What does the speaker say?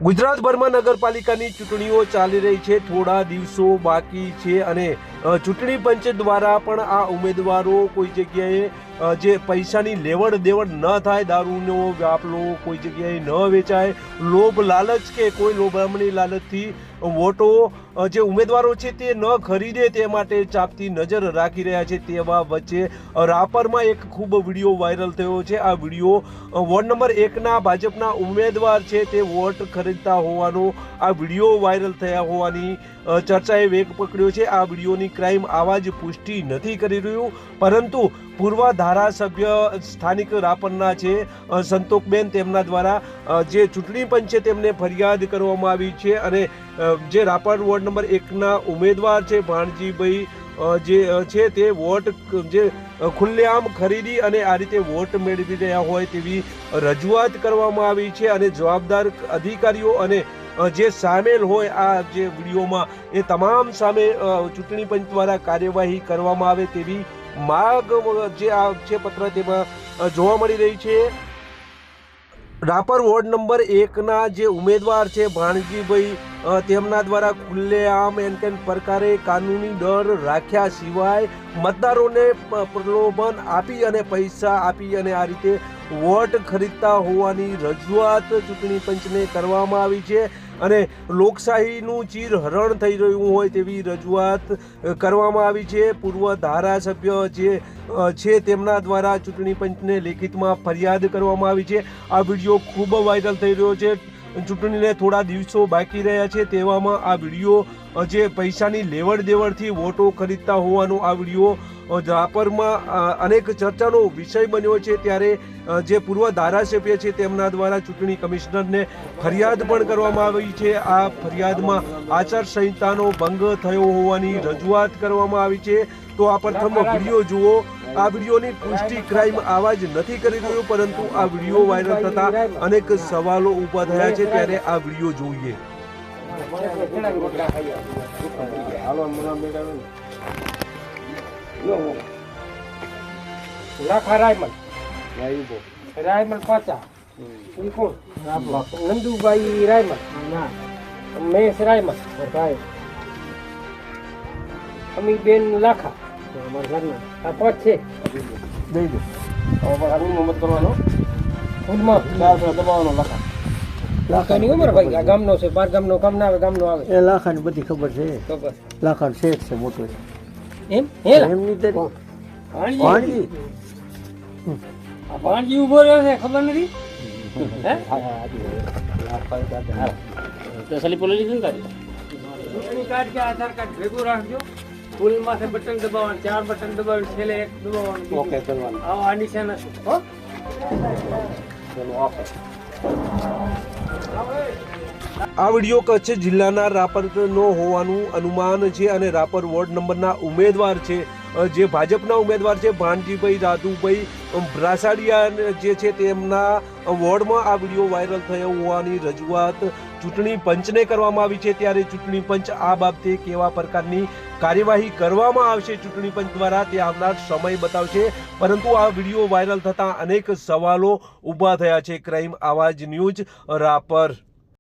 ગુજરાતભરમાં નગરપાલિકાની ચૂંટણીઓ ચાલી રહી છે, થોડા દિવસો બાકી છે અને ચૂંટણી પંચ દ્વારા પણ આ ઉમેદવારો કોઈ જગ્યાએ જે પૈસાની લેવડ દેવડ ન થાય, દારૂનો વ્યાપલો કોઈ જગ્યાએ ન વેચાય, લોભ લાલચ કે કોઈ લોભામણી લાલચથી વોટો જે ઉમેદવારો છે તે ન ખરીદે તે માટે ચાપતી નજર રાખી રહ્યા છે। તેવા વચ્ચે રાપરમાં એક ખૂબ વિડીયો વાયરલ થયો છે। આ વિડીયો વોર્ડ નંબર 1ના ભાજપના ઉમેદવાર છે તે વોટ ખરીદતા હોવાનો આ વિડીયો વાયરલ થયા હોવાની ચર્ચાએ વેગ પકડ્યો છે। આ વિડીયોની ક્રાઇમ આવાજ પુષ્ટિ નથી કરી રહ્યું, પરંતુ પૂર્વ ધારાસભ્ય સ્થાનિક રાપરના છે સંતોકબેન, તેમના દ્વારા જે ચૂંટણી પંચ છે તેમને ફરિયાદ કરવામાં આવી છે અને જે રાપર વોર્ડ નંબર 1ના ઉમેદવાર છે ભાણજીભાઈ જે છે તે વોટ જે ખુલ્લેઆમ ખરીદી અને આ રીતે વોટ મેળવી રહ્યા હોય તેવી રજૂઆત કરવામાં આવી છે અને જવાબદાર અધિકારીઓ અને જે સામેલ હોય આ જે વિડીયોમાં એ તમામ સામે ચૂંટણી પંચ દ્વારા કાર્યવાહી કરવામાં આવે તેવી માંગ જે આ છે પત્ર તેમાં જોવા મળી રહી છે। રાપર વોર્ડ નંબર 1ના જે ઉમેદવાર છે ભાણજીભાઈ, તેમના દ્વારા ખુલ્લેઆમ એન કેન પ્રકારે કાનૂની ડર રાખ્યા સિવાય મતદારોને પ્રલોભન આપી અને પૈસા આપી અને આ રીતે વોટ ખરીદતા હોવાની રજૂઆત ચૂંટણી પંચને કરવામાં આવી છે અને લોકશાહીનું ચીરહરણ થઈ રહ્યું હોય તેવી રજૂઆત કરવામાં આવી છે। પૂર્વ ધારાસભ્ય જે છે તેમના દ્વારા ચૂંટણી પંચને લેખિતમાં ફરિયાદ કરવામાં આવી છે। આ વિડીયો ખૂબ વાયરલ થઈ રહ્યો છે। ચૂંટણીને થોડા દિવસો બાકી રહ્યા છે, તેવામાં આ વિડીયો જે પૈસાની લેવડ દેવડથી વોટો ખરીદતા હોવાનો આ વિડીયો રાપરમાં અનેક ચર્ચાનો વિષય બન્યો છે। ત્યારે જે પૂર્વ ધારાસભ્ય છે તેમના દ્વારા ચૂંટણી કમિશનરને ફરિયાદ પણ કરવામાં આવી છે। આ ફરિયાદમાં આચારસંહિતાનો ભંગ થયો હોવાની રજૂઆત કરવામાં આવી છે। તો આ પ્રથમ વિડીયો જુઓ। આ વિડીયોની પુષ્ટિ ક્રાઇમ આવાજ નથી કરી રહ્યું, પરંતુ આ વિડીયો વાયરલ થતા અનેક સવાલો ઊભા થયા છે, ત્યારે આ વિડીયો જોઈએ। રાયમલ પાચા નંદુભાઈ રાયમલ, મહેશ રાયમલ, અમીબેન લાખા, અમારા ઘરના આ પાંચ છે। દઈ દો મત કરવાનો ખુદમાં દબાવવાનો લાખા લાખાની ઉંમર ભાઈ આ ગામનો છે, 12 ગામનો કામ ના આવે, ગામનો આવે એ લાખાની બધી ખબર છે, ખબર લાખાનો શેઠ છે મોટો છે એમ હેલા એમની તે ભાણજી આ ભાણજી ઉભો રહ્યો છે, ખબર નથી હે સલી પોલીસ ને કાઢી ચૂંટણી કાર્ડ કે આધાર કાર્ડ ભેગું રાખજો। ફૂલ માથે બટન દબાવવાનું, 4 બટન દબાવવાનું, છેલ્લે 1 દબાવવાનું, ઓકે કરવાનું। આ નિશાન હો ચલો ઓકે। આ વિડીયો કચ્છ જિલ્લાના રાપરનો હોવાનું અનુમાન છે અને રાપર વોર્ડ નંબરના ઉમેદવાર છે જે ભાજપના ઉમેદવાર છે ભાણજીભાઈ રાધુભાઈ બ્રાસાડિયા જે છે તેમના વોર્ડમાં આ વિડીયો વાયરલ થયો હોવાની રજૂઆત ચૂંટણી પંચને કરવામાં આવી છે। ત્યારે ચૂંટણી પંચ આ બાબતે કેવા પ્રકારની કાર્યવાહી કરવામાં આવશે ચૂંટણી પંચ દ્વારા તે આવનાર સમય બતાવશે, પરંતુ આ વિડીયો વાયરલ થતા અનેક સવાલો ઊભા થયા છે। ક્રાઇમ આવાજ ન્યૂઝ રાપર।